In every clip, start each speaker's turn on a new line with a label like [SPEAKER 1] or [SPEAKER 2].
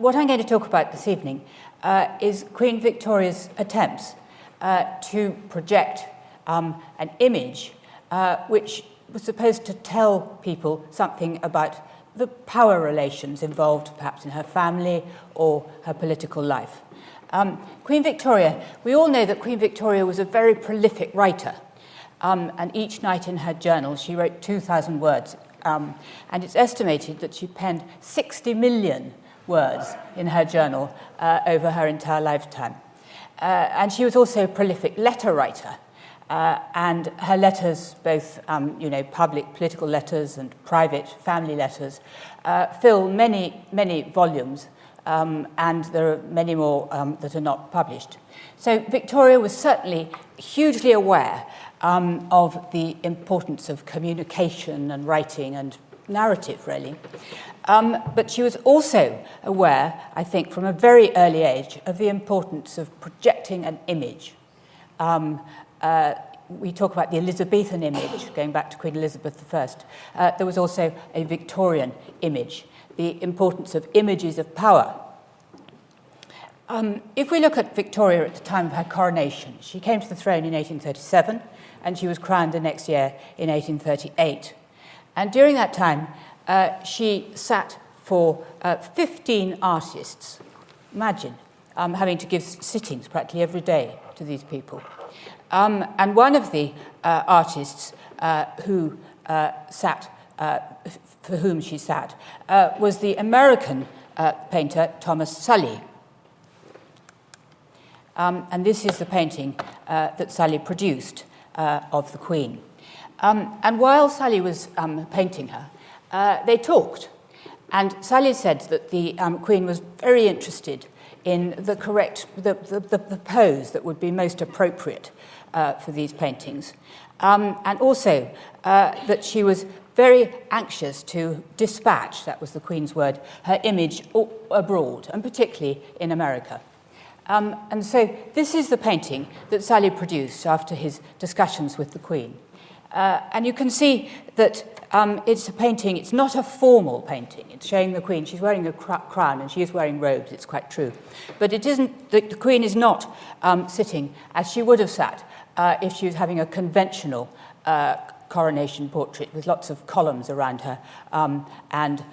[SPEAKER 1] what I'm going to talk about this evening is Queen Victoria's attempts to project an image which was supposed to tell people something about the power relations involved perhaps in her family or her political life. Queen Victoria, we all know that Queen Victoria was a very prolific writer, and each night in her journal she wrote 2,000 words, and it's estimated that she penned 60 million words in her journal over her entire lifetime. And she was also a prolific letter writer, and her letters, both public political letters and private family letters, fill many volumes, and there are many more that are not published. So Victoria was certainly hugely aware of the importance of communication and writing and narrative, really. But she was also aware, I think, from a very early age, of the importance of projecting an image. We talk about the Elizabethan image, going back to Queen Elizabeth I. There was also a Victorian image, the importance of images of power. If we look at Victoria at the time of her coronation, she came to the throne in 1837, and she was crowned the next year in 1838. And during that time, she sat for 15 artists. Imagine having to give sittings practically every day to these people. And one of the artists who sat, for whom she sat, was the American painter Thomas Sully. And this is the painting that Sully produced of the Queen. And while Sully was painting her, they talked. And Sully said that the Queen was very interested in the correct, the pose that would be most appropriate for these paintings. And also that she was very anxious to dispatch, that was the Queen's word, her image abroad, and particularly in America. And so this is the painting that Sully produced after his discussions with the Queen. And you can see that it's a painting, it's not a formal painting. It's showing the Queen. She's wearing a crown and she is wearing robes, it's quite true. But it isn't, the Queen is not sitting as she would have sat if she was having a conventional coronation portrait with lots of columns around her and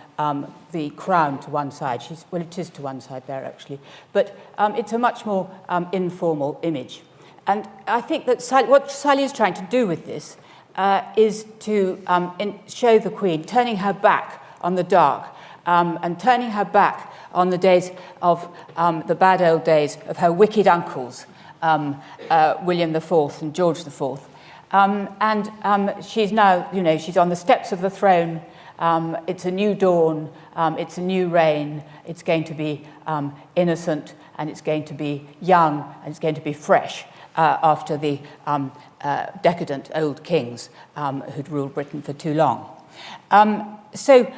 [SPEAKER 1] the crown to one side. Well, it is to one side there, actually. But it's a much more informal image. And I think that what Sully is trying to do with this is to show the Queen turning her back on the dark and turning her back on the days of the bad old days of her wicked uncles, William IV and George IV. And she's now, she's on the steps of the throne. It's a new dawn. It's a new reign. It's going to be innocent, and it's going to be young, and it's going to be fresh after the decadent old kings who'd ruled Britain for too long. So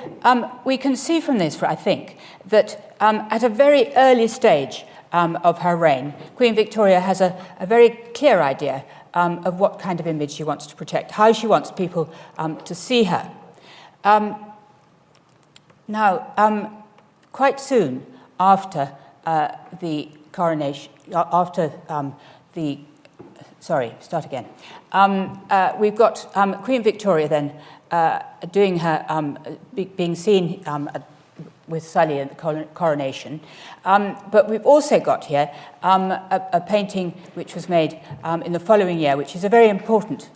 [SPEAKER 1] we can see from this, I think, that at a very early stage of her reign, Queen Victoria has a very clear idea of what kind of image she wants to protect, how she wants people to see her. Now, quite soon after the coronation, we've got Queen Victoria then doing her, being seen with Sully at the coronation. But we've also got here a painting which was made in the following year, which is a very important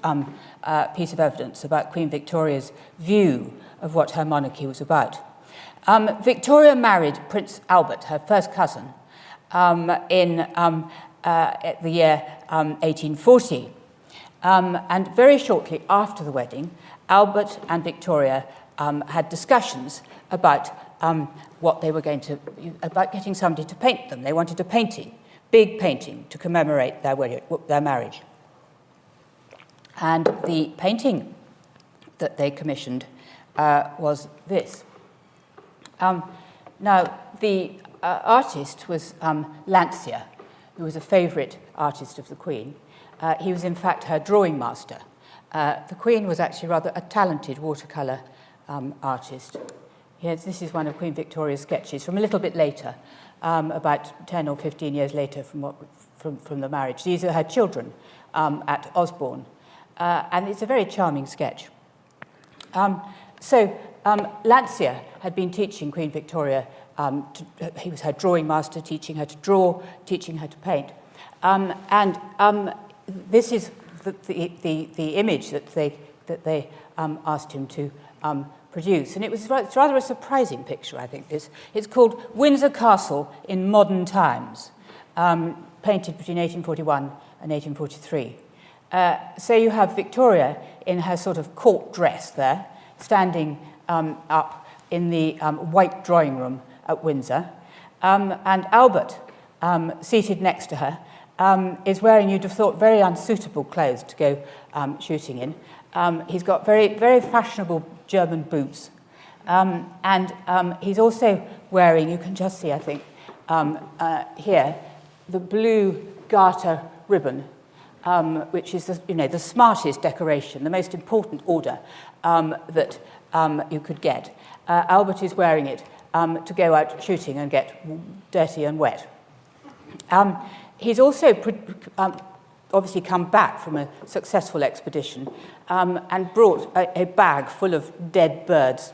[SPEAKER 1] piece of evidence about Queen Victoria's view of what her monarchy was about. Victoria married Prince Albert, her first cousin, in the year 1840. And very shortly after the wedding, Albert and Victoria had discussions about what they were going to, about getting somebody to paint them. They wanted a painting, big painting, to commemorate their marriage. And the painting that they commissioned was this. Now, the artist was Landseer, who was a favourite artist of the Queen. He was, in fact, her drawing master. The Queen was actually rather a talented watercolour artist. This is one of Queen Victoria's sketches from a little bit later, about 10 or 15 years later from the marriage. These are her children at Osborne, and it's a very charming sketch. Lancia had been teaching Queen Victoria, he was her drawing master, teaching her to draw, teaching her to paint. This is the image that they asked him to produce. And it's rather a surprising picture, I think, this. It's called Windsor Castle in Modern Times, painted between 1841 and 1843. So you have Victoria in her sort of court dress there, standing up in the white drawing room at Windsor. And Albert, seated next to her, is wearing, you'd have thought, very unsuitable clothes to go shooting in. He's got very, very fashionable German boots. And he's also wearing, you can just see, I think, here, the blue garter ribbon, which is the smartest decoration, the most important order that you could get. Albert is wearing it to go out shooting and get dirty and wet. He's also obviously come back from a successful expedition and brought a bag full of dead birds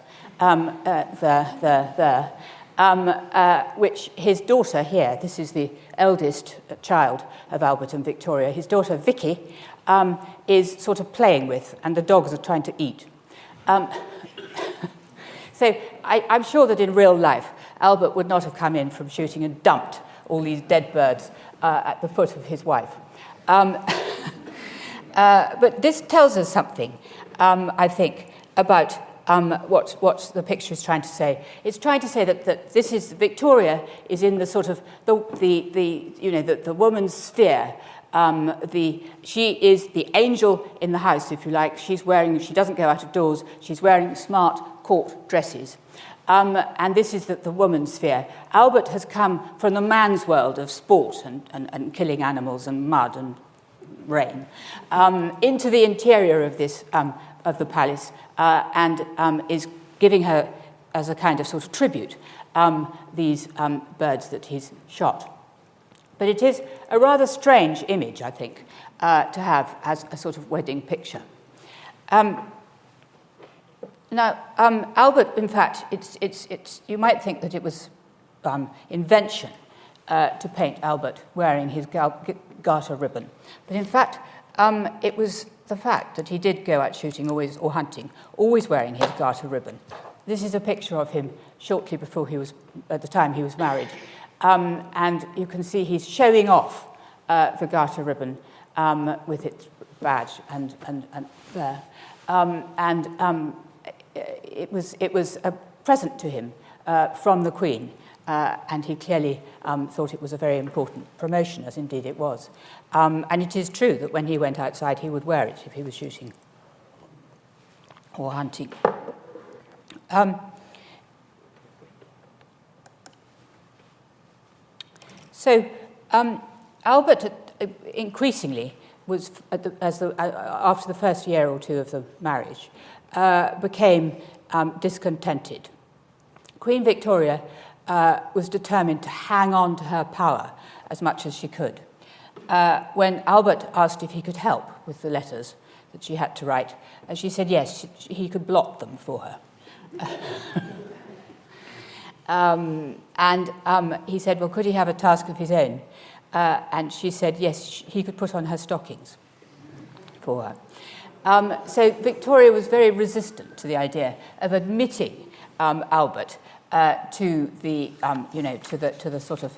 [SPEAKER 1] which his daughter here, this is the eldest child of Albert and Victoria, his daughter Vicky is sort of playing with, and the dogs are trying to eat. So I'm sure that in real life, Albert would not have come in from shooting and dumped all these dead birds at the foot of his wife. But this tells us something, I think, about what the picture is trying to say. It's trying to say that this is Victoria is in the sort of the woman's sphere. She is the angel in the house, if you like. She doesn't go out of doors. She's wearing smart court dresses. And this is the woman's sphere. Albert has come from the man's world of sport and killing animals and mud and rain into the interior of this of the palace and is giving her, as a kind of sort of tribute, these birds that he's shot. But it is a rather strange image, I think, to have as a sort of wedding picture. Now, Albert, in fact, it's you might think that it was invention to paint Albert wearing his garter ribbon. But in fact, it was the fact that he did go out shooting or hunting, always wearing his garter ribbon. This is a picture of him shortly before at the time he was married. And you can see he's showing off the garter ribbon with its badge and there. It was a present to him from the Queen, and he clearly thought it was a very important promotion, as indeed it was. And it is true that when he went outside, he would wear it if he was shooting or hunting. Albert increasingly was, after the first year or two of the marriage, became discontented. Queen Victoria was determined to hang on to her power as much as she could. When Albert asked if he could help with the letters that she had to write, she said yes, he could blot them for her. He said, well, could he have a task of his own? And she said, yes, he could put on her stockings for her. So Victoria was very resistant to the idea of admitting Albert to the sort of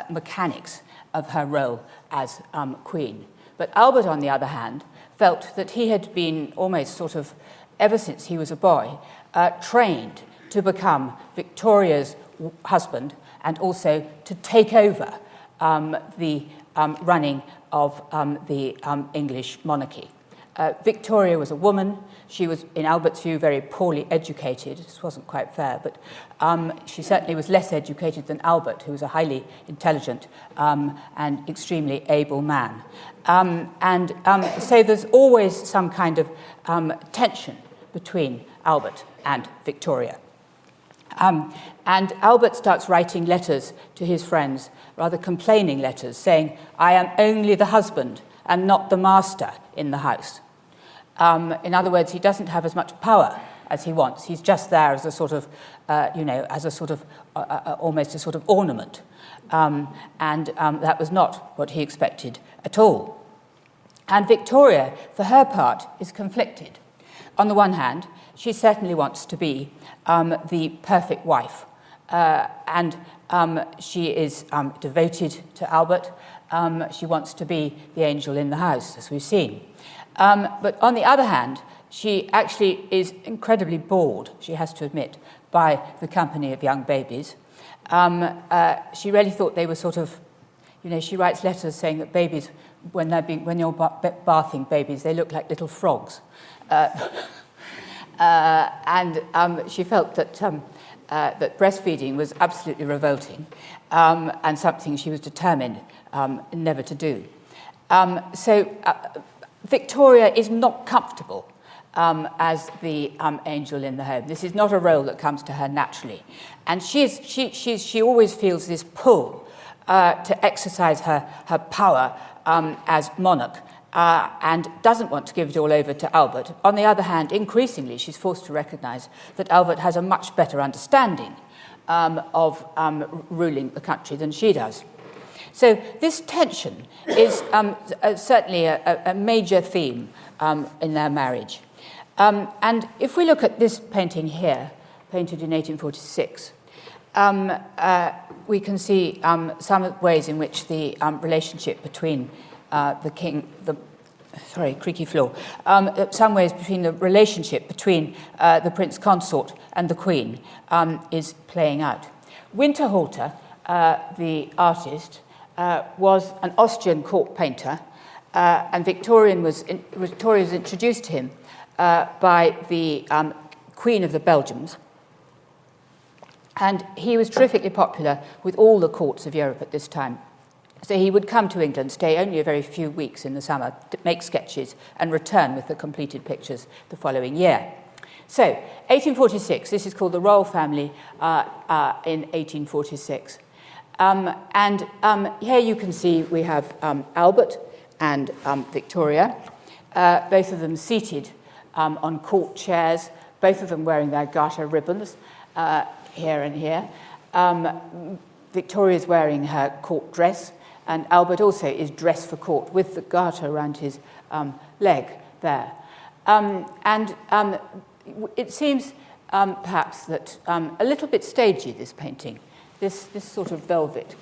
[SPEAKER 1] mechanics of her role as queen. But Albert, on the other hand, felt that he had been almost sort of, ever since he was a boy, trained to become Victoria's husband and also to take over the running of the English monarchy. Victoria was a woman. She was, in Albert's view, very poorly educated. This wasn't quite fair, but she certainly was less educated than Albert, who was a highly intelligent and extremely able man. So there's always some kind of tension between Albert and Victoria. And Albert starts writing letters to his friends, rather complaining letters, saying, "I am only the husband and not the master in the house." In other words, he doesn't have as much power as he wants. He's just there as a sort of, as a sort of, almost a sort of ornament. And that was not what he expected at all. And Victoria, for her part, is conflicted. On the one hand, she certainly wants to be the perfect wife. And she is devoted to Albert. She wants to be the angel in the house, as we've seen. But on the other hand, she actually is incredibly bored, she has to admit, by the company of young babies. She really thought they were sort of, she writes letters saying that babies, when you're bathing babies, they look like little frogs. And she felt that that breastfeeding was absolutely revolting and something she was determined never to do. So Victoria is not comfortable as the angel in the home. This is not a role that comes to her naturally. And she always feels this pull to exercise her power as monarch and doesn't want to give it all over to Albert. On the other hand, increasingly, she's forced to recognise that Albert has a much better understanding of ruling the country than she does. So this tension is certainly a major theme in their marriage. And if we look at this painting here, painted in 1846, we can see some ways in which the relationship between the king, creaky floor, some ways between the relationship between the prince consort and the queen is playing out. Winterhalter, the artist, was an Austrian court painter, and Victoria was introduced to him by the Queen of the Belgians. And he was terrifically popular with all the courts of Europe at this time. So he would come to England, stay only a very few weeks in the summer, make sketches, and return with the completed pictures the following year. So, 1846, this is called the Royal Family in 1846. And here you can see we have Albert and Victoria, both of them seated on court chairs, both of them wearing their garter ribbons here and here. Victoria's wearing her court dress, and Albert also is dressed for court with the garter around his leg there. And it seems perhaps that a little bit stagey, this painting, this sort of velvet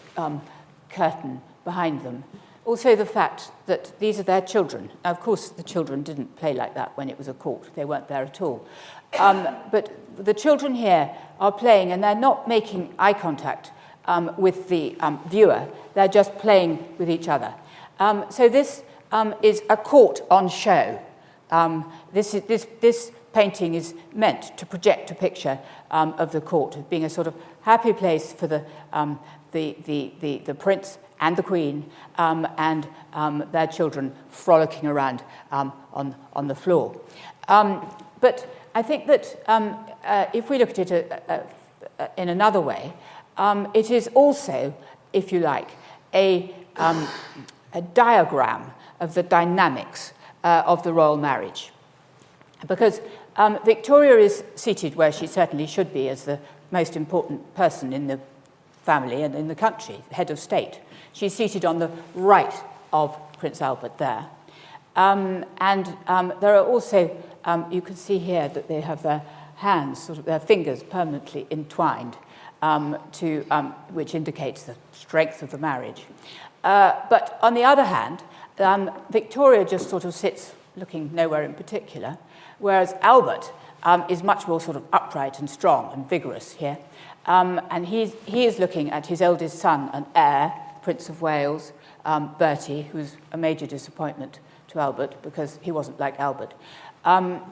[SPEAKER 1] curtain behind them. Also the fact that these are their children. Now, of course, the children didn't play like that when it was a court. They weren't there at all. But the children here are playing, and they're not making eye contact with the viewer. They're just playing with each other. So this is a court on show. This painting is meant to project a picture of the court, of being a sort of happy place for the prince and the queen and their children frolicking around on the floor. But I think that if we look at it in another way, it is also, if you like, a diagram of the dynamics of the royal marriage. Because Victoria is seated where she certainly should be as the most important person in the family and in the country, head of state. She's seated on the right of Prince Albert there. And there are also, you can see here that they have their hands, sort of their fingers permanently entwined, which indicates the strength of the marriage. But on the other hand, Victoria just sort of sits looking nowhere in particular, whereas Albert is much more sort of upright and strong and vigorous here. And he is looking at his eldest son and heir, Prince of Wales, Bertie, who's a major disappointment to Albert because he wasn't like Albert. So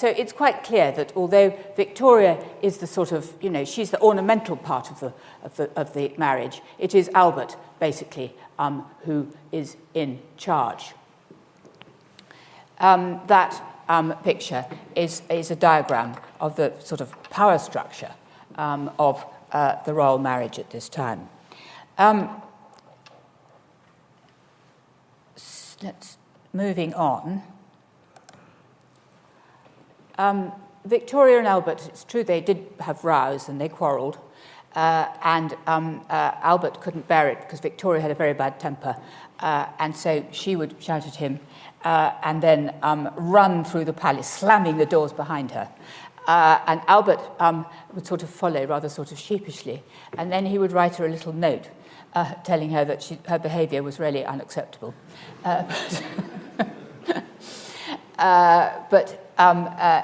[SPEAKER 1] it's quite clear that although Victoria is the sort of, she's the ornamental part of the marriage, it is Albert, basically, who is in charge. That picture is a diagram of the sort of power structure of the royal marriage at this time. Moving on. Victoria and Albert, it's true they did have rows and they quarrelled, and Albert couldn't bear it because Victoria had a very bad temper, and so she would shout at him and then run through the palace, slamming the doors behind her. And Albert would sort of follow rather sort of sheepishly, and then he would write her a little note telling her that her behaviour was really unacceptable. But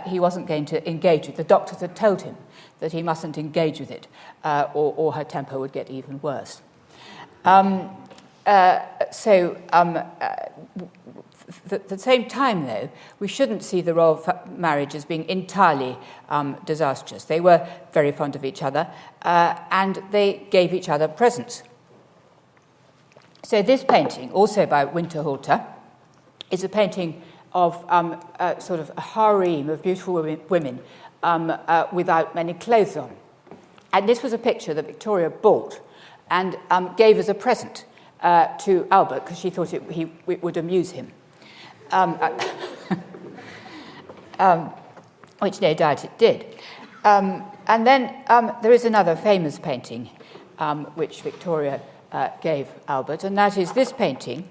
[SPEAKER 1] he wasn't going to engage with it. The doctors had told him that he mustn't engage with it, or her temper would get even worse. At the same time, though, we shouldn't see the royal marriage as being entirely disastrous. They were very fond of each other, and they gave each other presents. So this painting, also by Winterhalter, is a painting of sort of a harem of beautiful women without many clothes on. And this was a picture that Victoria bought and gave as a present to Albert because she thought it would amuse him. Which no doubt it did. And then there is another famous painting which Victoria gave Albert, and that is this painting,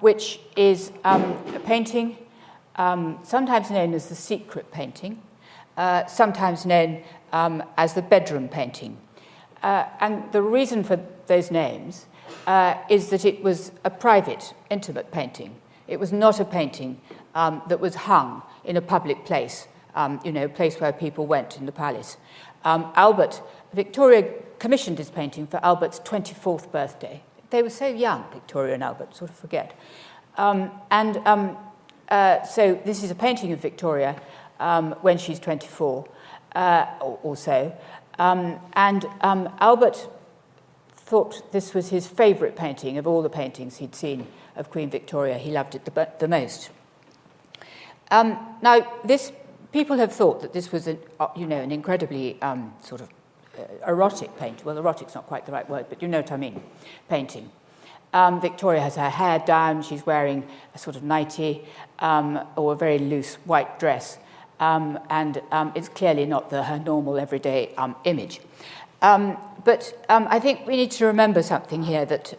[SPEAKER 1] which is a painting sometimes known as the secret painting, sometimes known as the bedroom painting. And the reason for those names is that it was a private, intimate painting. It was not a painting that was hung in a public place, a place where people went in the palace. Victoria commissioned this painting for Albert's 24th birthday. They were so young, Victoria and Albert, sort of forget. So this is a painting of Victoria when she's 24 or so. Albert thought this was his favourite painting of all the paintings he'd seen of Queen Victoria. He loved it the most. Now, people have thought that this was an incredibly sort of erotic painting. Well, erotic's not quite the right word, but you know what I mean, painting. Victoria has her hair down, she's wearing a sort of nightie or a very loose white dress, and it's clearly not her normal everyday image. But I think we need to remember something here that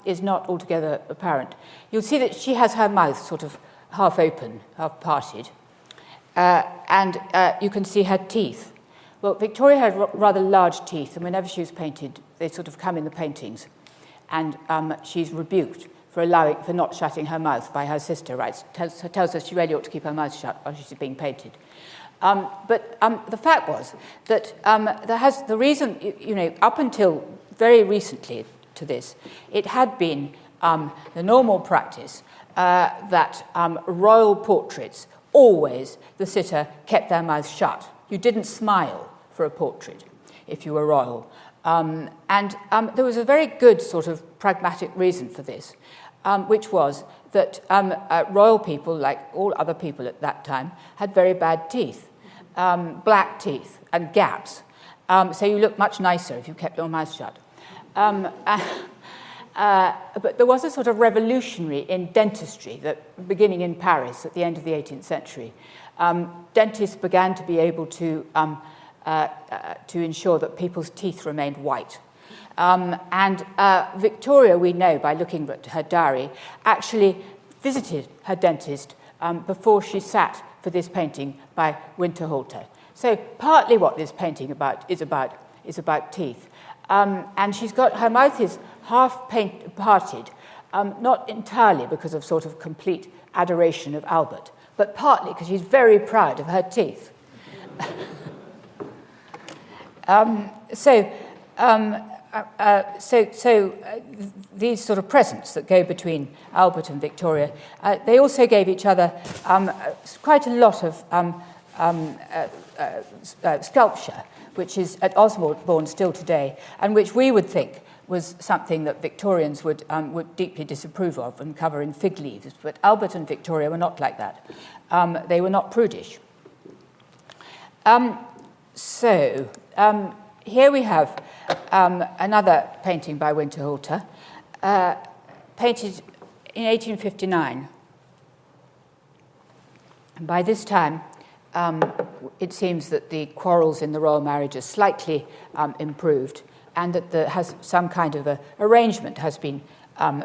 [SPEAKER 1] is not altogether apparent. You'll see that she has her mouth sort of half open, half parted, and you can see her teeth. Well, Victoria had rather large teeth, and whenever she was painted, they sort of come in the paintings. And she's rebuked for not shutting her mouth by her sister, right? Tells her she really ought to keep her mouth shut while she's being painted. But the fact was that the reason, up until very recently to this, it had been the normal practice that royal portraits, always the sitter kept their mouth shut. You didn't smile for a portrait if you were royal. There was a very good sort of pragmatic reason for this, which was that royal people, like all other people at that time, had very bad teeth, black teeth and gaps. So you looked much nicer if you kept your mouth shut. But there was a sort of revolutionary in dentistry that, beginning in Paris at the end of the 18th century, dentists began to be able to ensure that people's teeth remained white. Victoria, we know by looking at her diary, actually visited her dentist before she sat for this painting by Winterhalter. So partly what this painting is about teeth. And she's got, her mouth is half parted, not entirely because of sort of complete adoration of Albert, but partly because she's very proud of her teeth. These sort of presents that go between Albert and Victoria, they also gave each other quite a lot of sculpture, which is at Osborne still today, and which we would think was something that Victorians would deeply disapprove of and cover in fig leaves. But Albert and Victoria were not like that. They were not prudish. Here we have another painting by Winterhalter, painted in 1859. And by this time, it seems that the quarrels in the royal marriage are slightly improved, and that some kind of arrangement has been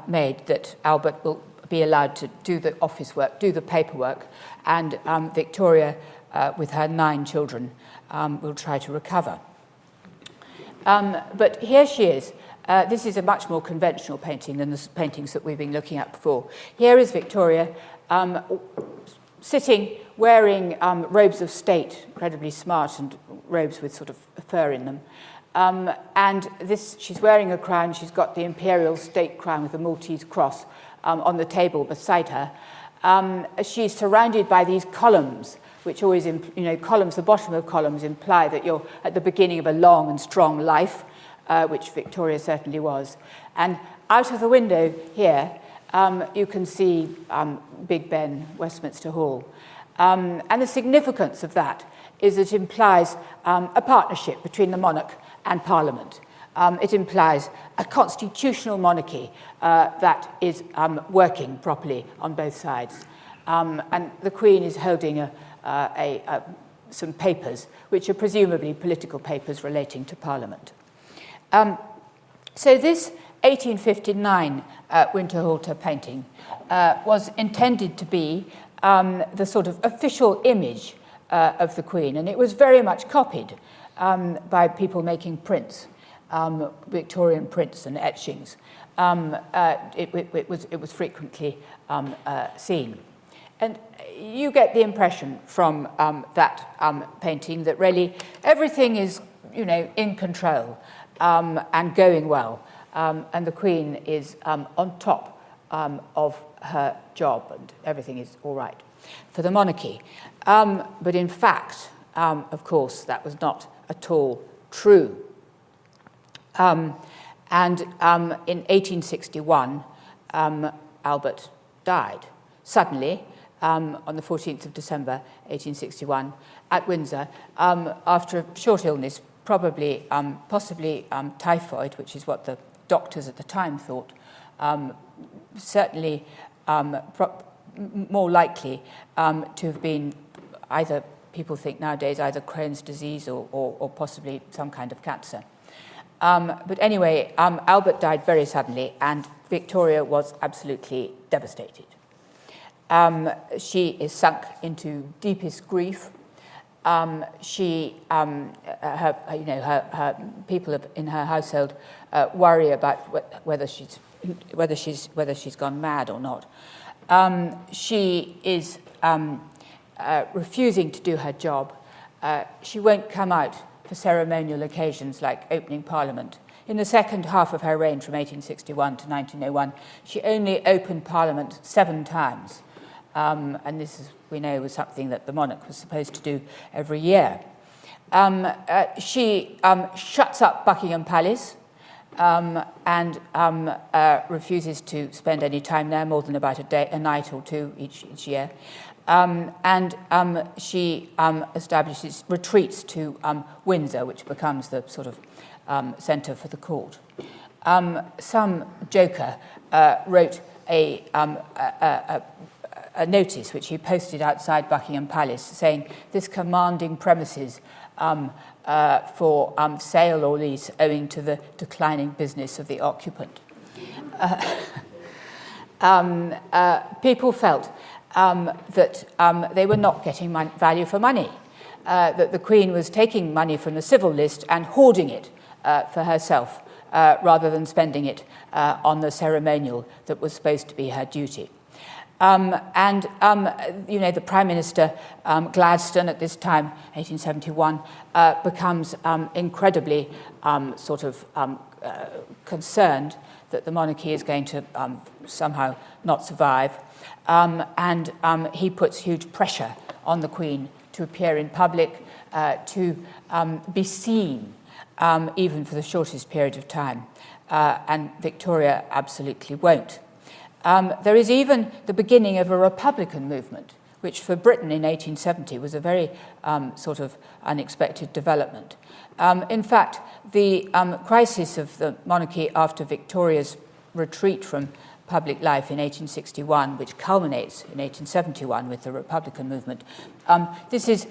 [SPEAKER 1] made that Albert will be allowed to do the office work, do the paperwork, and Victoria, with her 9 children, will try to recover. But here she is. This is a much more conventional painting than the paintings that we've been looking at before. Here is Victoria sitting, wearing robes of state, incredibly smart, and robes with sort of fur in them. And she's wearing a crown. She's got the imperial state crown with the Maltese cross on the table beside her. She's surrounded by these columns, which always, columns, the bottom of columns imply that you're at the beginning of a long and strong life, which Victoria certainly was. And out of the window here, you can see Big Ben, Westminster Hall. And the significance of that is it implies a partnership between the monarch and Parliament. It implies a constitutional monarchy that is working properly on both sides. And the Queen is holding some papers, which are presumably political papers relating to Parliament. So this 1859 Winterhalter painting was intended to be the sort of official image of the Queen, and it was very much copied by people making prints, Victorian prints and etchings. It was frequently seen. And you get the impression from that painting that really everything is, in control and going well. And the Queen is on top of her job, and everything is all right for the monarchy. But in fact, of course, that was not at all true. And in 1861, Albert died suddenly on the 14th of December, 1861, at Windsor, after a short illness, possibly typhoid, which is what the doctors at the time thought, certainly more likely to have been either, people think nowadays, either Crohn's disease or possibly some kind of cancer. But anyway, Albert died very suddenly, and Victoria was absolutely devastated. She is sunk into deepest grief. Her people in her household worry about whether she's gone mad or not. She is refusing to do her job. She won't come out for ceremonial occasions like opening Parliament. In the second half of her reign, from 1861 to 1901, she only opened Parliament 7 times. And this, we know, was something that the monarch was supposed to do every year. She shuts up Buckingham Palace and refuses to spend any time there, more than about a night or two each year. She establishes retreats to Windsor, which becomes the sort of centre for the court. Some joker wrote a notice which he posted outside Buckingham Palace saying, "This commanding premises for sale or lease owing to the declining business of the occupant." People felt that they were not getting value for money, that the Queen was taking money from the civil list and hoarding it for herself rather than spending it on the ceremonial that was supposed to be her duty. The Prime Minister, Gladstone, at this time, 1871, becomes incredibly concerned that the monarchy is going to somehow not survive. He puts huge pressure on the Queen to appear in public, to be seen, even for the shortest period of time, and Victoria absolutely won't. There is even the beginning of a Republican movement, which for Britain in 1870 was a very sort of unexpected development. In fact, the crisis of the monarchy after Victoria's retreat from public life in 1861, which culminates in 1871 with the Republican movement, this is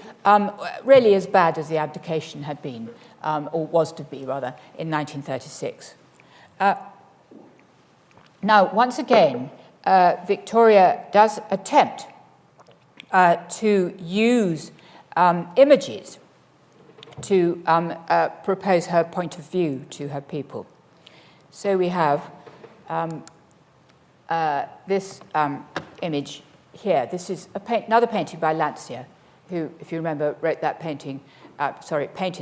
[SPEAKER 1] really as bad as the abdication had been, or was to be, rather, in 1936. Now, once again, Victoria does attempt to use images to propose her point of view to her people. So we have this image here. This is another painting by Landseer, who, if you remember, painted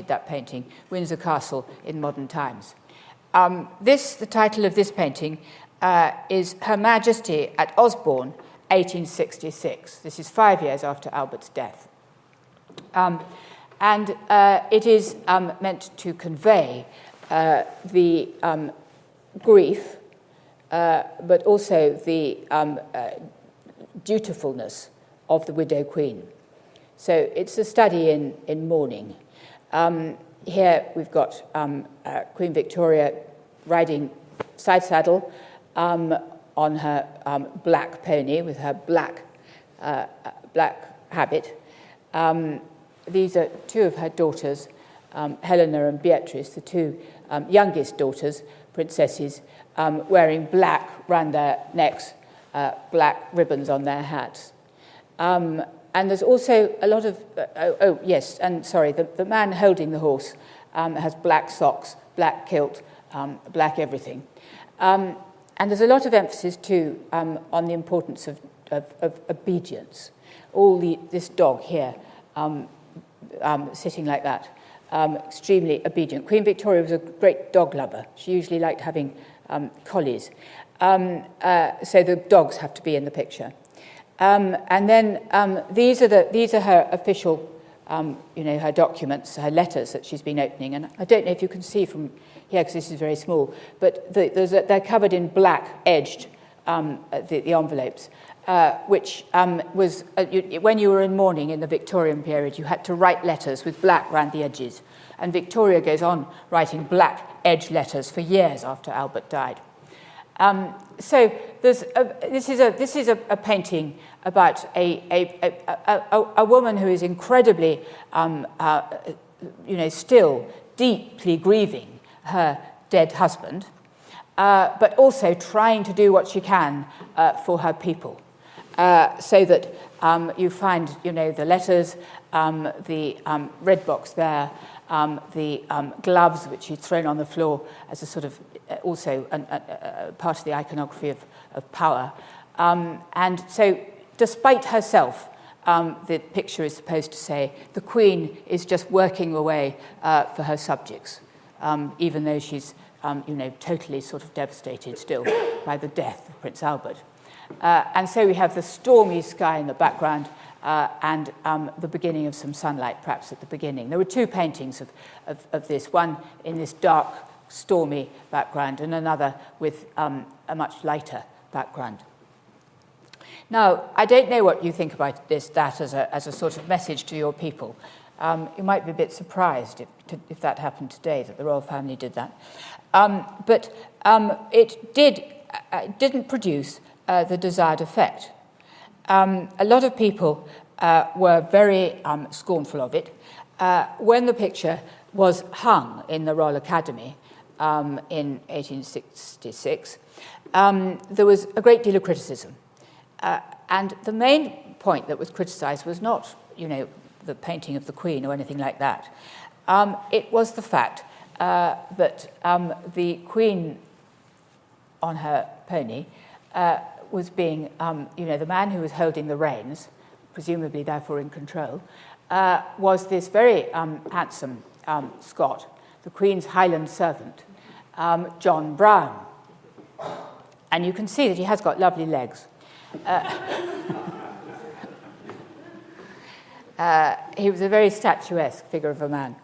[SPEAKER 1] that painting, Windsor Castle in Modern Times. The title of this painting is Her Majesty at Osborne, 1866. This is 5 years after Albert's death. And it is meant to convey the grief, but also the dutifulness of the widow queen. So it's a study in mourning. Here we've got Queen Victoria riding side saddle on her black pony with her black habit. These are two of her daughters, Helena and Beatrice, the two youngest daughters, princesses, wearing black round their necks, black ribbons on their hats. And there's also a lot of, the man holding the horse has black socks, black kilt, black everything. And there's a lot of emphasis, too, on the importance of obedience. This dog here, sitting like that, extremely obedient. Queen Victoria was a great dog lover. She usually liked having collies. So the dogs have to be in the picture. And then these are her official, her documents, her letters that she's been opening. And I don't know if you can see from here, because this is very small, but they're covered in black edged, the envelopes, which was, when you were in mourning in the Victorian period, you had to write letters with black round the edges. And Victoria goes on writing black edged letters for years after Albert died. So this is a painting about a woman who is incredibly, still deeply grieving her dead husband, but also trying to do what she can for her people. So that you find, the letters, the red box there, the gloves which she's thrown on the floor as a sort of also part of the iconography of power. And so despite herself, the picture is supposed to say, the Queen is just working away for her subjects, even though she's totally sort of devastated still by the death of Prince Albert. And so we have the stormy sky in the background and the beginning of some sunlight, perhaps at the beginning. There were two paintings of this, one in this dark, stormy background and another with a much lighter background. Now, I don't know what you think about that as a sort of message to your people. You might be a bit surprised if that happened today, that the royal family did that. But it didn't produce the desired effect. A lot of people were very scornful of it. When the picture was hung in the Royal Academy in 1866, there was a great deal of criticism. And the main point that was criticised was not, the painting of the Queen or anything like that. It was the fact that the Queen on her pony was being, the man who was holding the reins, presumably therefore in control, was this very handsome Scot, the Queen's Highland servant, John Brown. And you can see that he has got lovely legs. He was a very statuesque figure of a man.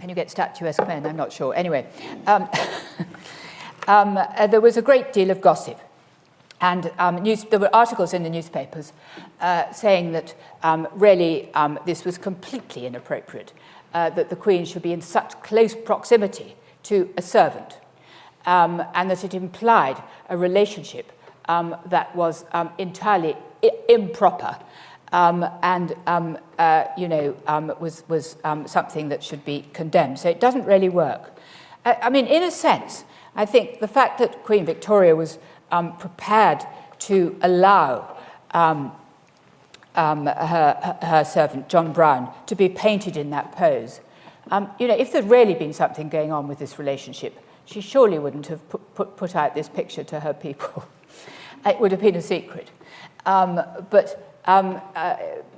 [SPEAKER 1] Can you get statuesque men? I'm not sure. Anyway, there was a great deal of gossip. And there were articles in the newspapers saying that really this was completely inappropriate, that the Queen should be in such close proximity to a servant, and that it implied a relationship that was entirely improper, and was something that should be condemned. So it doesn't really work. I mean, in a sense, I think the fact that Queen Victoria was prepared to allow her servant, John Brown, to be painted in that pose. If there'd really been something going on with this relationship, she surely wouldn't have put out this picture to her people. It would have been a secret. But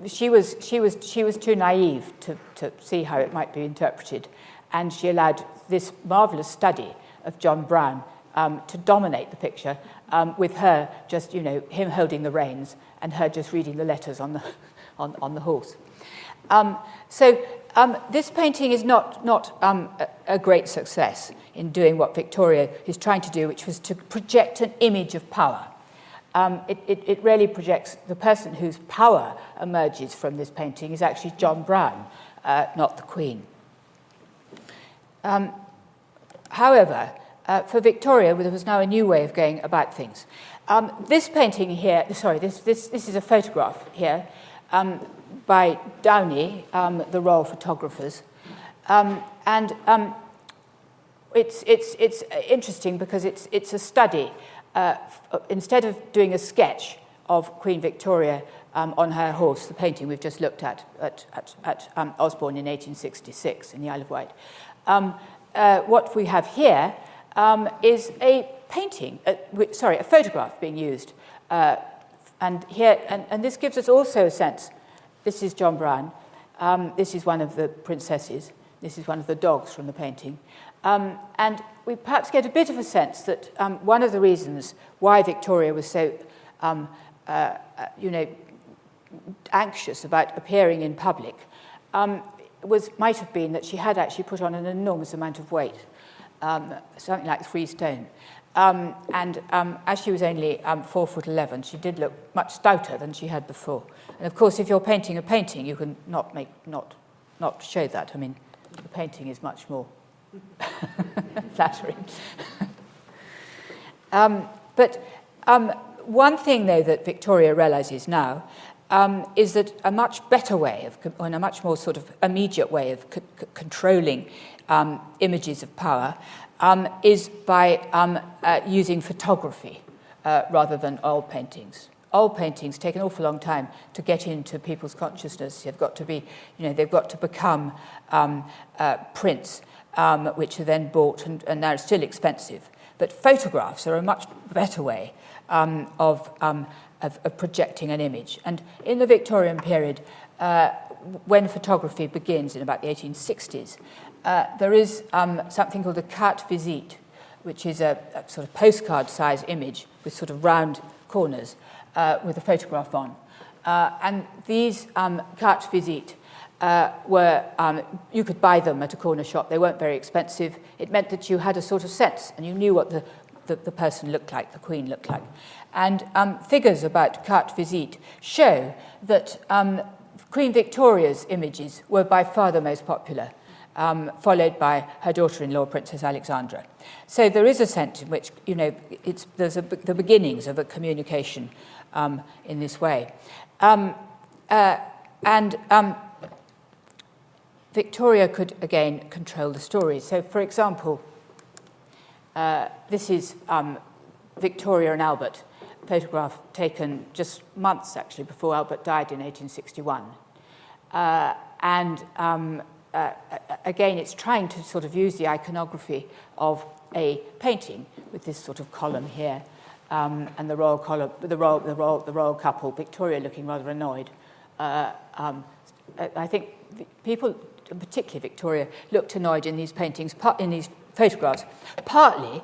[SPEAKER 1] she was too naive to see how it might be interpreted, and she allowed this marvelous study of John Brown to dominate the picture, with her just, him holding the reins and her just reading the letters on the horse. So this painting is not a great success in doing what Victoria is trying to do, which was to project an image of power. It really projects the person whose power emerges from this painting is actually John Brown, not the Queen. However, for Victoria, there was now a new way of going about things. This painting here, this is a photograph here by Downey, the royal photographers, and it's interesting because it's a study. Instead of doing a sketch of Queen Victoria on her horse, the painting we've just looked at Osborne in 1866 in the Isle of Wight, what we have here is a painting, a photograph being used, and this gives us also a sense. This is John Brown. This is one of the princesses. This is one of the dogs from the painting, and we perhaps get a bit of a sense that one of the reasons why Victoria was so, anxious about appearing in public might have been that she had actually put on an enormous amount of weight. Something like 3 stone. And as she was only 4'11", she did look much stouter than she had before. And of course, if you're painting a painting, you can not show that. I mean, the painting is much more flattering. But one thing, though, that Victoria realizes now is that a much better way and a much more sort of immediate way of controlling images of power is by using photography rather than oil paintings. Oil paintings take an awful long time to get into people's consciousness. They've got to become prints, which are then bought and they're still expensive. But photographs are a much better way of projecting an image. And in the Victorian period, when photography begins in about the 1860s, there is something called a carte visite, which is a sort of postcard-size image with sort of round corners with a photograph on. And these carte visite were, you could buy them at a corner shop. They weren't very expensive. It meant that you had a sort of sense and you knew what the person looked like, the Queen looked like. And figures about carte visite show that Queen Victoria's images were by far the most popular, followed by her daughter-in-law, Princess Alexandra. So there is a sense in which, there's the beginnings of a communication in this way. Victoria could, again, control the story. So, for example, this is Victoria and Albert, a photograph taken just months, actually, before Albert died in 1861. Again, it's trying to sort of use the iconography of a painting with this sort of column here, and the royal couple, Victoria looking rather annoyed. I think people, particularly Victoria, looked annoyed in these paintings, in these photographs, partly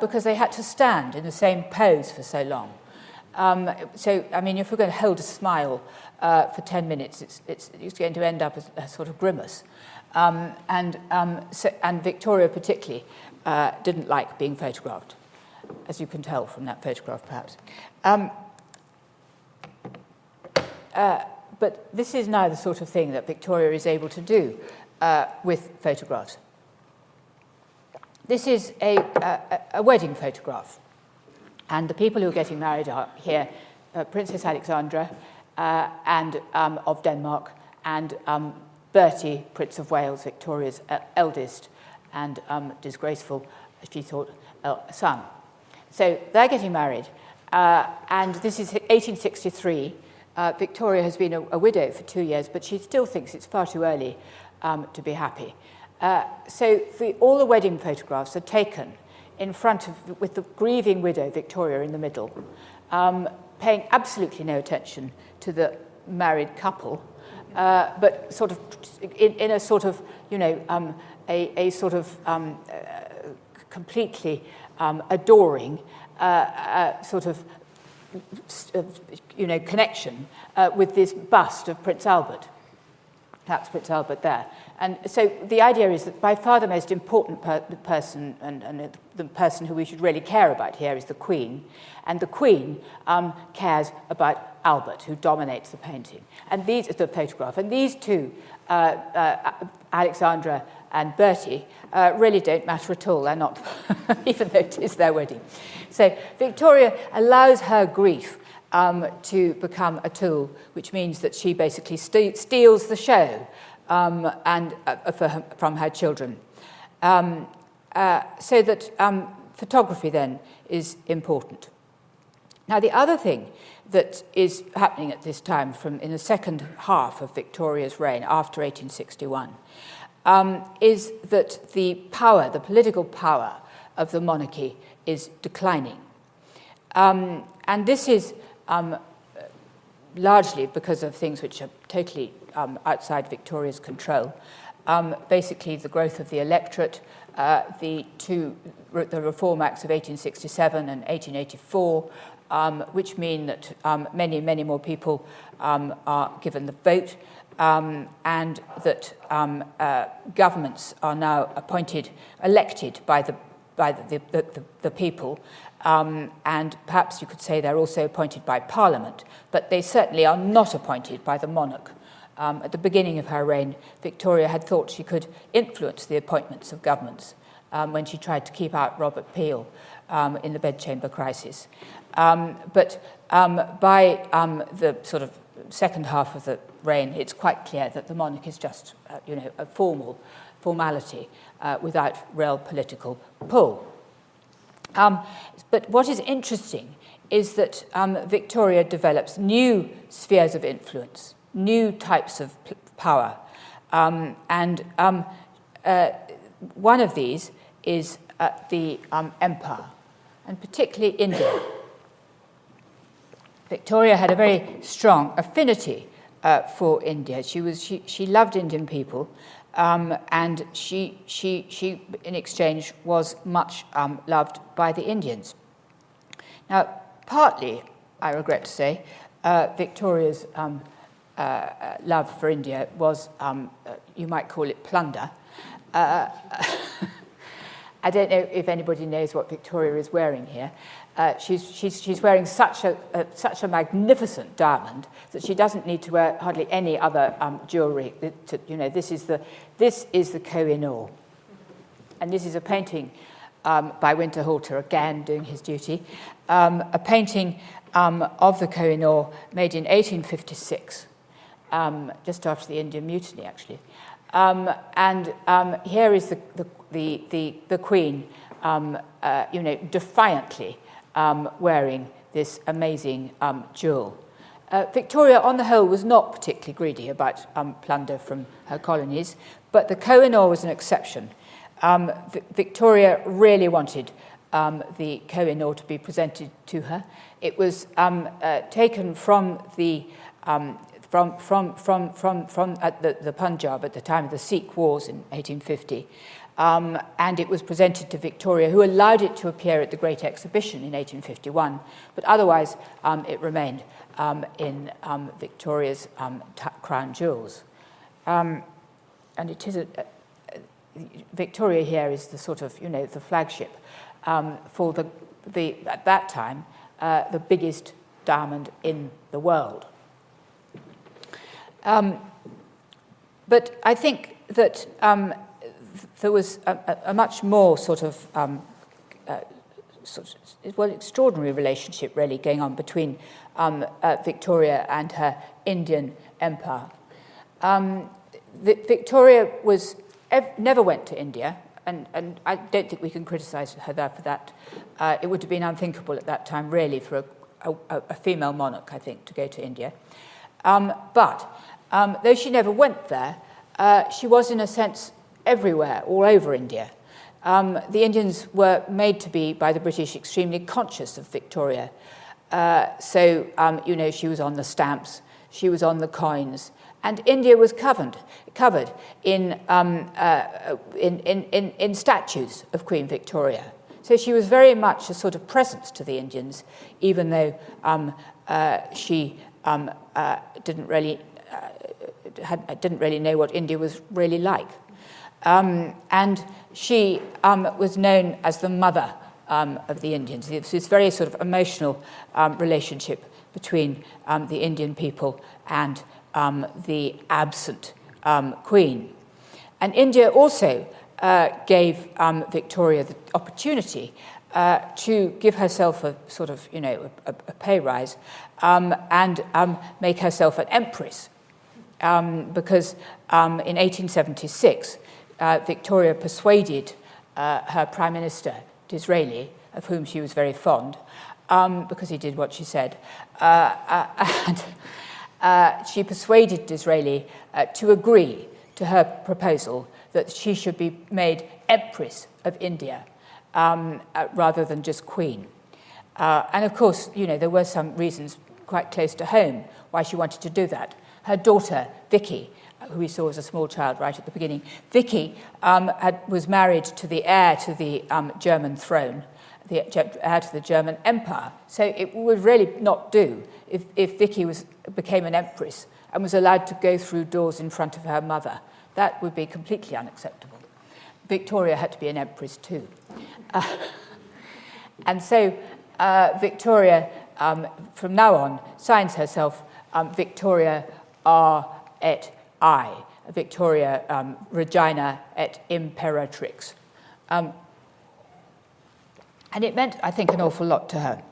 [SPEAKER 1] because they had to stand in the same pose for so long. So, I mean, if we're going to hold a smile for 10 minutes, it's going to end up as a sort of grimace. And Victoria particularly didn't like being photographed, as you can tell from that photograph, perhaps. But this is now the sort of thing that Victoria is able to do with photographs. This is a wedding photograph. And the people who are getting married are here, Princess Alexandra and of Denmark, and Bertie, Prince of Wales, Victoria's eldest and disgraceful, she thought, son. So they're getting married. And this is 1863. Victoria has been a widow for 2 years, but she still thinks it's far too early to be happy. So all the wedding photographs are taken in front of, with the grieving widow, Victoria, in the middle, paying absolutely no attention to the married couple, but sort of in a sort of, you know, a sort of completely adoring sort of, you know, connection with this bust of Prince Albert. That's Prince Albert there. And so the idea is that by far the most important person, and the person who we should really care about here, is the Queen. And the Queen cares about Albert, who dominates the painting. And these are the photograph. And these two, Alexandra and Bertie, really don't matter at all. They're not, even though it is their wedding. So Victoria allows her grief to become a tool, which means that she basically steals the show from her children. So that photography then is important. Now, the other thing that is happening at this time, in the second half of Victoria's reign after 1861, is that the political power of the monarchy is declining. And this is largely because of things which are totally outside Victoria's control. Basically, the growth of the electorate, the Reform Acts of 1867 and 1884, which mean that many, many more people are given the vote, and that governments are now elected by the people, and perhaps you could say they're also appointed by Parliament, but they certainly are not appointed by the monarch. At the beginning of her reign, Victoria had thought she could influence the appointments of governments when she tried to keep out Robert Peel in the bedchamber crisis. But by the sort of second half of the reign, it's quite clear that the monarch is just, a formality without real political pull. But what is interesting is that Victoria develops new spheres of influence, new types of power. And one of these is the empire, and particularly India. Victoria had a very strong affinity for India. She loved Indian people, and she in exchange was much loved by the Indians. Now, partly, I regret to say, Victoria's love for India was, you might call it plunder. I don't know if anybody knows what Victoria is wearing here. She's wearing such a magnificent diamond that she doesn't need to wear hardly any other jewellery. This is the Koh-i-Noor, and this is a painting by Winterhalter, again doing his duty. A painting of the Koh-i-Noor made in 1856, just after the Indian Mutiny, actually. And here is the Queen, defiantly wearing this amazing jewel. Victoria, on the whole, was not particularly greedy about plunder from her colonies, but the Koh-i-Noor was an exception. Victoria really wanted the Koh-i-Noor to be presented to her. It was taken from the Punjab at the time of the Sikh Wars in 1850, and it was presented to Victoria, who allowed it to appear at the Great Exhibition in 1851, but otherwise it remained in Victoria's crown jewels. And it is Victoria here is the sort of, the flagship for at that time, the biggest diamond in the world. But I think that there was a much more extraordinary relationship really going on between Victoria and her Indian empire. Victoria never went to India, and I don't think we can criticise her there for that. It would have been unthinkable at that time, really, for a female monarch, I think, to go to India. But though she never went there, she was, in a sense, everywhere, all over India. The Indians were made to be, by the British, extremely conscious of Victoria. So, she was on the stamps, she was on the coins, and India was covered in statues of Queen Victoria. So she was very much a sort of presence to the Indians, even though she didn't really know what India was really like. And she was known as the mother of the Indians. It's this very sort of emotional relationship between the Indian people and the absent queen. And India also gave Victoria the opportunity to give herself a sort of, a pay rise and make herself an empress. Because in 1876, Victoria persuaded her Prime Minister, Disraeli, of whom she was very fond, because he did what she said, and she persuaded Disraeli to agree to her proposal that she should be made Empress of India rather than just Queen. And of course, there were some reasons quite close to home why she wanted to do that. Her daughter, Vicky, who we saw as a small child right at the beginning, Vicky was married to the heir to the German throne, the heir to the German Empire. So it would really not do if Vicky became an empress and was allowed to go through doors in front of her mother. That would be completely unacceptable. Victoria had to be an empress too. And so Victoria, from now on, signs herself Victoria R et I, Victoria Regina et Imperatrix. And it meant, I think, an awful lot to her.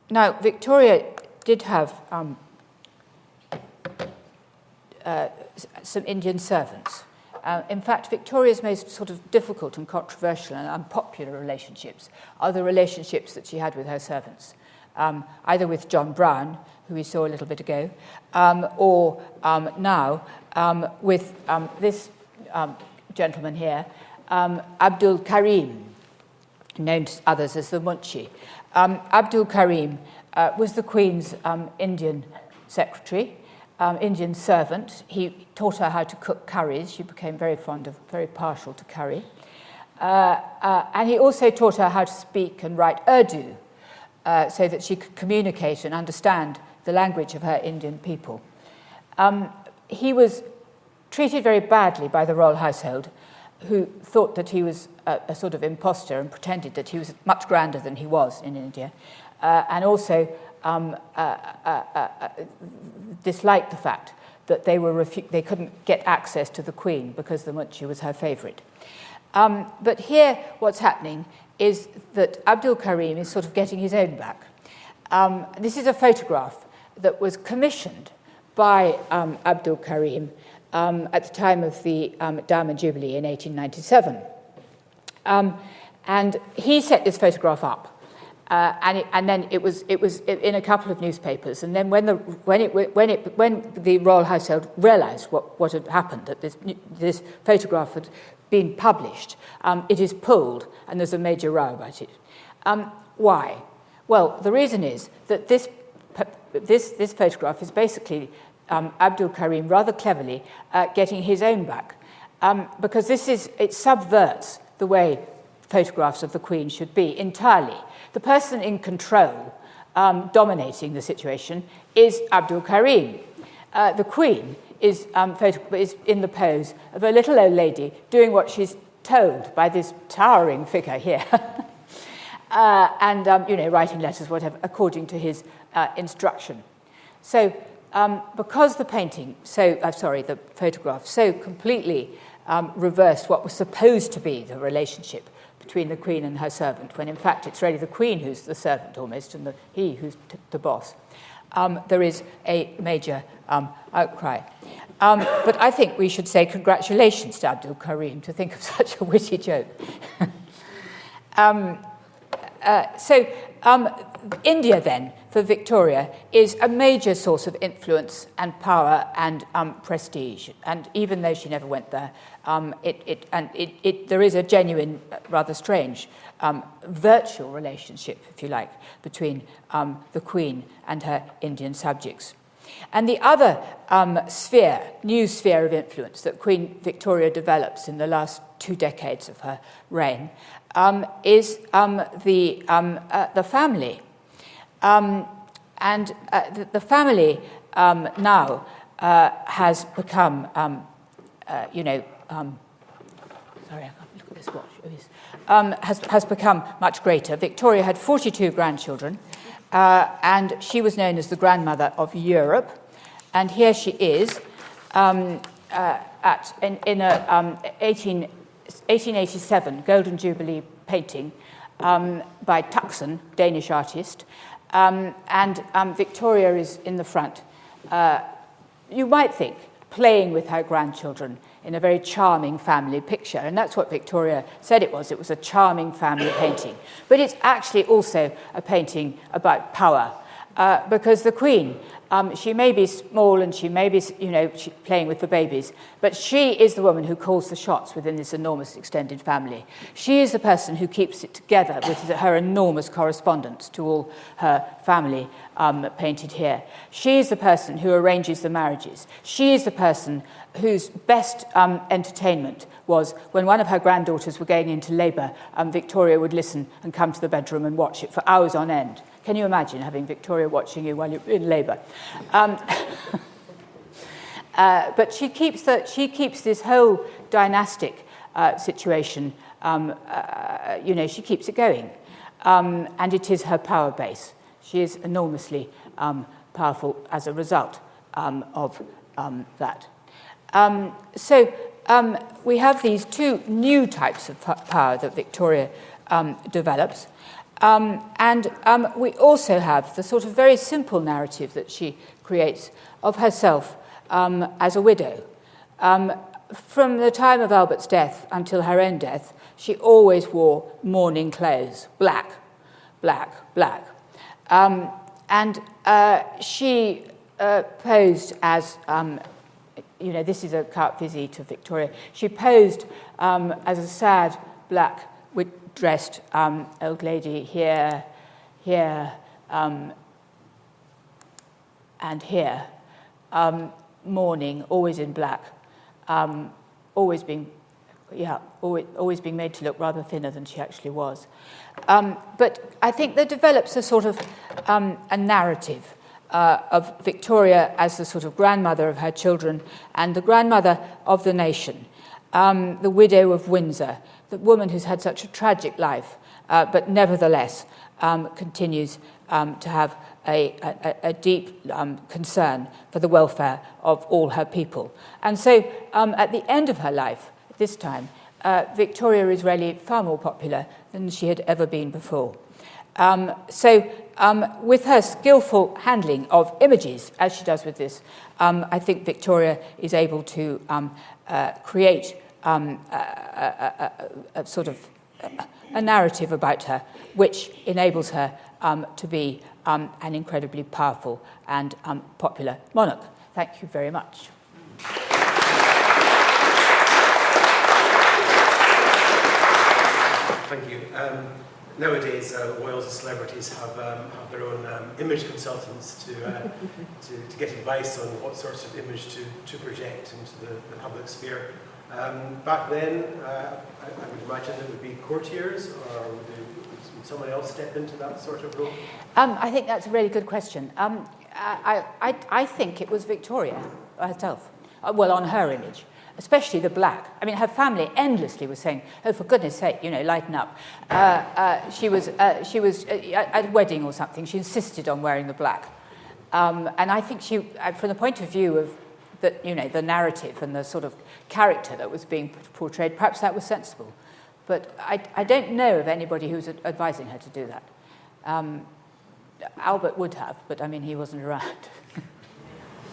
[SPEAKER 1] Now, Victoria did have some Indian servants. In fact, Victoria's most sort of difficult and controversial and unpopular relationships are the relationships that she had with her servants, either with John Brown, who we saw a little bit ago, or now with this gentleman here, Abdul Karim, known to others as the Munshi. Abdul Karim was the Queen's Indian secretary, Indian servant. He taught her how to cook curries. She became very partial to curry. And he also taught her how to speak and write Urdu, so that she could communicate and understand the language of her Indian people. He was treated very badly by the royal household, who thought that he was a sort of imposter and pretended that he was much grander than he was in India, and also disliked the fact that they couldn't get access to the Queen because the Munshi was her favourite. But here what's happening is that Abdul Karim is sort of getting his own back. This is a photograph that was commissioned by Abdul Karim at the time of the Diamond Jubilee in 1897. And he set this photograph up. And then it was in a couple of newspapers. And then when the royal household realised what had happened, that this photograph had been published, it is pulled, and there's a major row about it. Why? Well, the reason is that this photograph is basically Abdul Karim rather cleverly getting his own back, because it subverts the way photographs of the Queen should be entirely. The person in control, dominating the situation, is Abdul Karim. The Queen is in the pose of a little old lady doing what she's told by this towering figure here. And writing letters, whatever, according to his instruction. So, because the the photograph so completely reversed what was supposed to be the relationship between the Queen and her servant, when in fact it's really the Queen who's the servant almost, and he who's the boss, there is a major outcry. But I think we should say congratulations to Abdul Karim to think of such a witty joke. India, then, for Victoria, is a major source of influence and power and prestige. And even though she never went there, there is a genuine, rather strange, virtual relationship, if you like, between the Queen and her Indian subjects. And the other new sphere of influence that Queen Victoria develops in the last 2 decades of her reign is the family. The family now has become, sorry, I can't look at this watch. Has become much greater. Victoria had 42 grandchildren, and she was known as the grandmother of Europe. And here she is in a 1887 Golden Jubilee painting by Tuxen, Danish artist, and Victoria is in the front. You might think playing with her grandchildren in a very charming family picture, and that's what Victoria said it was. It was a charming family painting. But it's actually also a painting about power, because the Queen, she may be small and she may be, playing with the babies, but she is the woman who calls the shots within this enormous extended family. She is the person who keeps it together with her enormous correspondence to all her family painted here. She is the person who arranges the marriages. She is the person whose best entertainment was when one of her granddaughters were going into labour, Victoria would listen and come to the bedroom and watch it for hours on end. Can you imagine having Victoria watching you while you're in labour? But she keeps this whole dynastic situation, she keeps it going. And it is her power base. She is enormously powerful as a result of that. We have these 2 new types of power that Victoria develops. We also have the sort of very simple narrative that she creates of herself as a widow. From the time of Albert's death until her own death, she always wore mourning clothes, black, black, black. She posed as, this is a carte visite of Victoria. She posed as a sad black dressed old lady here, and here, mourning, always in black, always being made to look rather thinner than she actually was. But I think there develops a sort of a narrative of Victoria as the sort of grandmother of her children and the grandmother of the nation, the widow of Windsor, the woman who's had such a tragic life, but nevertheless continues to have a deep concern for the welfare of all her people. And so at the end of her life, this time, Victoria is really far more popular than she had ever been before. With her skillful handling of images, as she does with this, I think Victoria is able to create a sort of a narrative about her, which enables her to be an incredibly powerful and popular monarch. Thank you very much.
[SPEAKER 2] Thank you. nowadays, royals and celebrities have their own image consultants to get advice on what sorts of image to project into the public sphere. Back then, I would imagine it would be courtiers, or would someone else step into that sort of role?
[SPEAKER 1] I think that's a really good question. I think it was Victoria herself, well, on her image, especially the black. I mean, her family endlessly was saying, "Oh, for goodness sake, lighten up." She was at a wedding or something. She insisted on wearing the black, and I think she, from the point of view of the narrative and the sort of character that was being portrayed, perhaps that was sensible. But I don't know of anybody who was advising her to do that. Albert would have, but I mean, he wasn't around.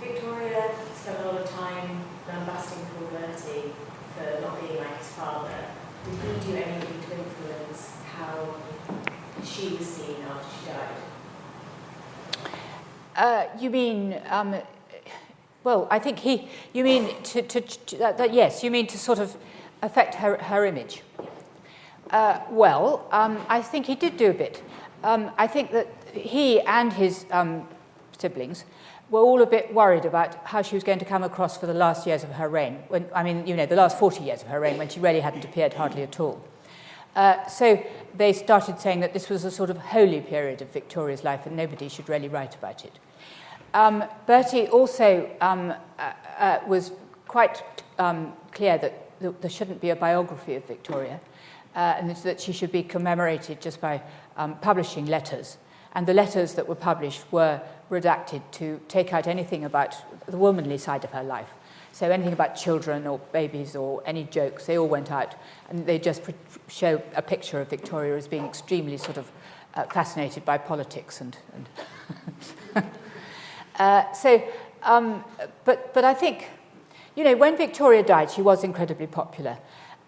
[SPEAKER 3] Victoria spent a lot of time lambasting poor Bertie for not being like his father. Did he do anything to influence how she was seen after she died?
[SPEAKER 1] You mean? Well, I think you mean yes. You mean to sort of affect her image. I think he did do a bit. I think that he and his siblings were all a bit worried about how she was going to come across for the last years of her reign. The last 40 years of her reign, when she really hadn't appeared hardly at all. So they started saying that this was a sort of holy period of Victoria's life and nobody should really write about it. Bertie also was quite clear that there shouldn't be a biography of Victoria, and that she should be commemorated just by publishing letters. And the letters that were published were redacted to take out anything about the womanly side of her life. So anything about children or babies or any jokes, they all went out. And they just show a picture of Victoria as being extremely sort of fascinated by politics and but I think, when Victoria died, she was incredibly popular.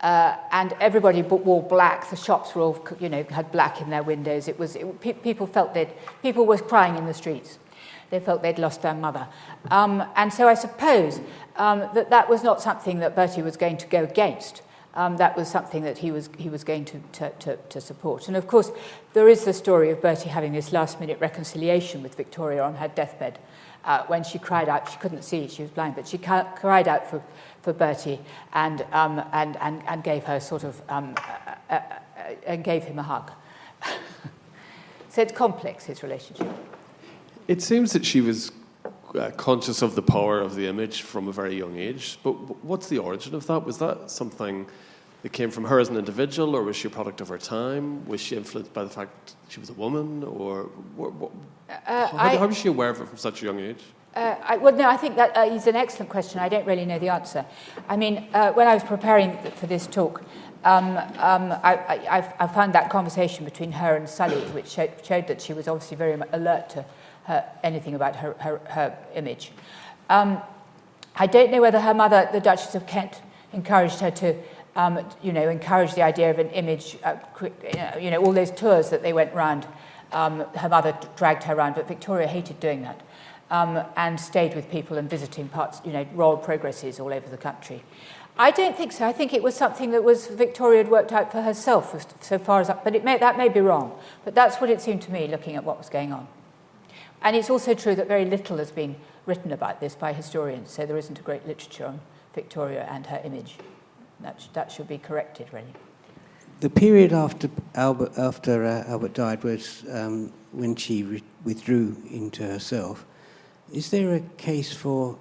[SPEAKER 1] And everybody wore black. The shops were all, had black in their windows. People felt people were crying in the streets. They felt they'd lost their mother. And so I suppose that was not something that Bertie was going to go against. That was something that he was going to support. And of course, there is the story of Bertie having this last-minute reconciliation with Victoria on her deathbed. When she cried out, she couldn't see, she was blind, but she cried out for Bertie and gave her sort of and gave him a hug. So it's complex, his relationship.
[SPEAKER 4] It seems that she was conscious of the power of the image from a very young age. But what's the origin of that? Was that something that came from her as an individual, or was she a product of her time? Was she influenced by the fact she was a woman, or how was she aware of it from such a young age?
[SPEAKER 1] I think that is an excellent question. I don't really know the answer. I mean, when I was preparing for this talk, I found that conversation between her and Sully, which showed that she was obviously very alert to anything about her image. I don't know whether her mother, the Duchess of Kent, encouraged her to, encourage the idea of an image. All those tours that they went round, her mother dragged her around, but Victoria hated doing that. And stayed with people and visiting parts, royal progresses all over the country. I don't think so. I think it was something that Victoria had worked out for herself, so far as that may be wrong, but that's what it seemed to me, looking at what was going on. And it's also true that very little has been written about this by historians, so there isn't a great literature on Victoria and her image. That should be corrected, really.
[SPEAKER 5] The period after Albert died was when she withdrew into herself. Is there a case for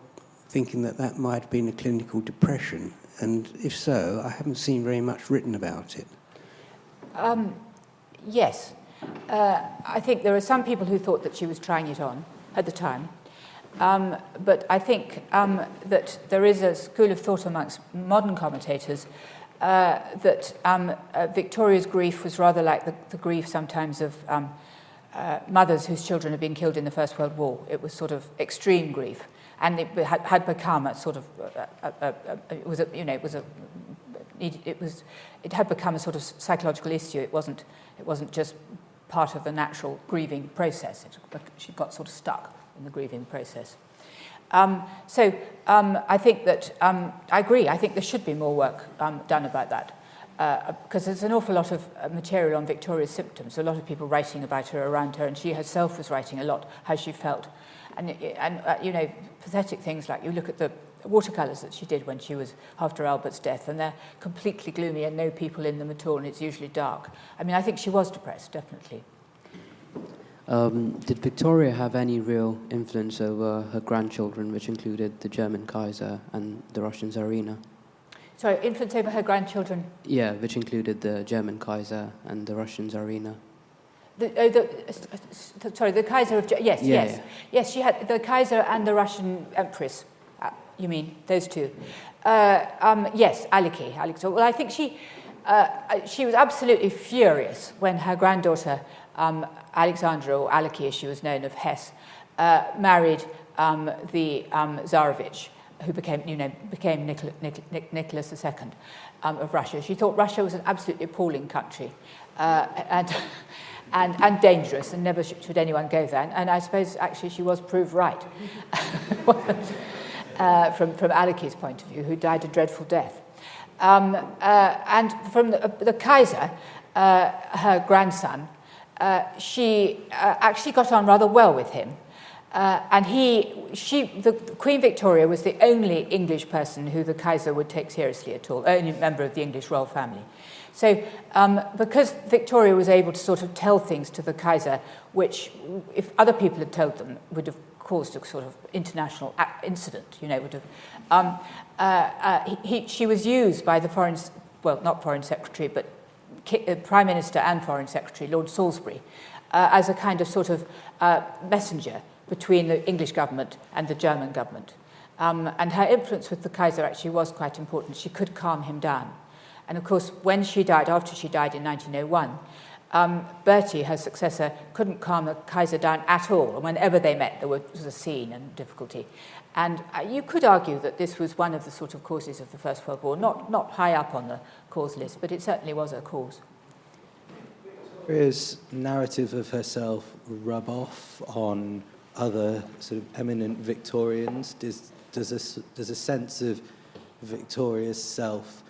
[SPEAKER 5] thinking that might have been a clinical depression? And if so, I haven't seen very much written about it.
[SPEAKER 1] Yes. I think there are some people who thought that she was trying it on at the time. But I think that there is a school of thought amongst modern commentators that Victoria's grief was rather like the grief sometimes of mothers whose children had been killed in the First World War. It was sort of extreme grief, and it had become a sort of it had become a sort of psychological issue. It wasn't just part of the natural grieving process. She got sort of stuck in the grieving process. I think that I agree. I think there should be more work done about that. because there's an awful lot of material on Victoria's symptoms, a lot of people writing about her, around her, and she herself was writing a lot how she felt. And you know, pathetic things like you look at the watercolours that she did when she was after Albert's death, and they're completely gloomy and no people in them at all, and it's usually dark. I mean, I think she was depressed, definitely.
[SPEAKER 6] Did Victoria have any real influence over her grandchildren, which included the German Kaiser and the Russian Tsarina?
[SPEAKER 1] Sorry, influence over her grandchildren?
[SPEAKER 6] Yeah, which included the German Kaiser and the Russian Tsarina.
[SPEAKER 1] Sorry, the Kaiser of... Yes,
[SPEAKER 6] Yeah,
[SPEAKER 1] yes.
[SPEAKER 6] yeah.
[SPEAKER 1] Yes, she had the Kaiser and the Russian Empress. You mean, those two? Yes, Aliki. Well, I think she was absolutely furious when her granddaughter, Alexandra, or Aliki as she was known, of Hesse, married the Tsarevich, who became Nicholas II of Russia. She thought Russia was an absolutely appalling country and dangerous, and never should anyone go there. And I suppose actually she was proved right from Aliki's point of view, who died a dreadful death. And from the Kaiser, her grandson, she actually got on rather well with him. And the Queen Victoria was the only English person who the Kaiser would take seriously at all, only member of the English royal family. So because Victoria was able to sort of tell things to the Kaiser, which if other people had told them would have caused a sort of international incident, you know, would have. She was used by the not Foreign Secretary, but Prime Minister and Foreign Secretary, Lord Salisbury, as a kind of sort of messenger between the English government and the German government. And her influence with the Kaiser actually was quite important. She could calm him down. And of course, when she died, after she died in 1901, Bertie, her successor, couldn't calm the Kaiser down at all. And whenever they met, there was a scene and difficulty. And you could argue that this was one of the sort of causes of the First World War, not high up on the cause list, but it certainly was a cause.
[SPEAKER 7] Victoria's narrative of herself rub off on other sort of eminent Victorians? Does a sense of Victoria's self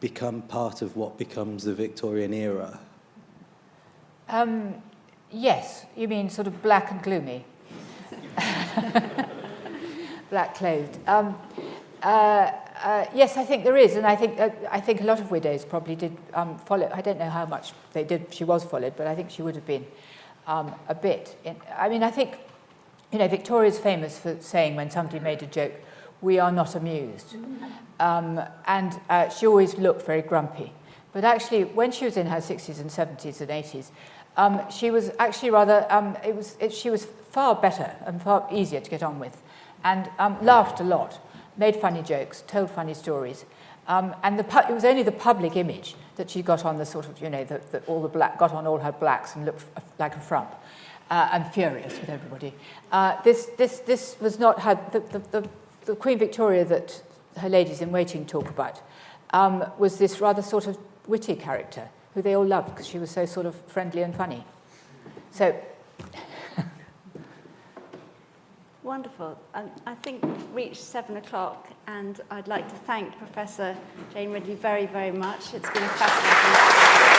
[SPEAKER 7] become part of what becomes the Victorian era?
[SPEAKER 1] Yes, you mean sort of black and gloomy. Black clothed. Yes, I think there is, and I think a lot of widows probably did follow. I don't know how much they did. She was followed, but I think she would have been a bit. I think, you know, Victoria's famous for saying when somebody made a joke, "We are not amused," and she always looked very grumpy. But actually, when she was in her 60s and 70s and 80s, she was actually rather. She was far better and far easier to get on with, and laughed a lot, made funny jokes, told funny stories, and it was only the public image that she got on the sort of, you know, got on all her blacks and looked like a frump and furious with everybody. This was not how the Queen Victoria that her ladies in waiting talk about was this rather sort of witty character who they all loved because she was so sort of friendly and funny. So.
[SPEAKER 8] Wonderful. I think we've reached 7 o'clock, and I'd like to thank Professor Jane Ridley very, very much. It's been fascinating.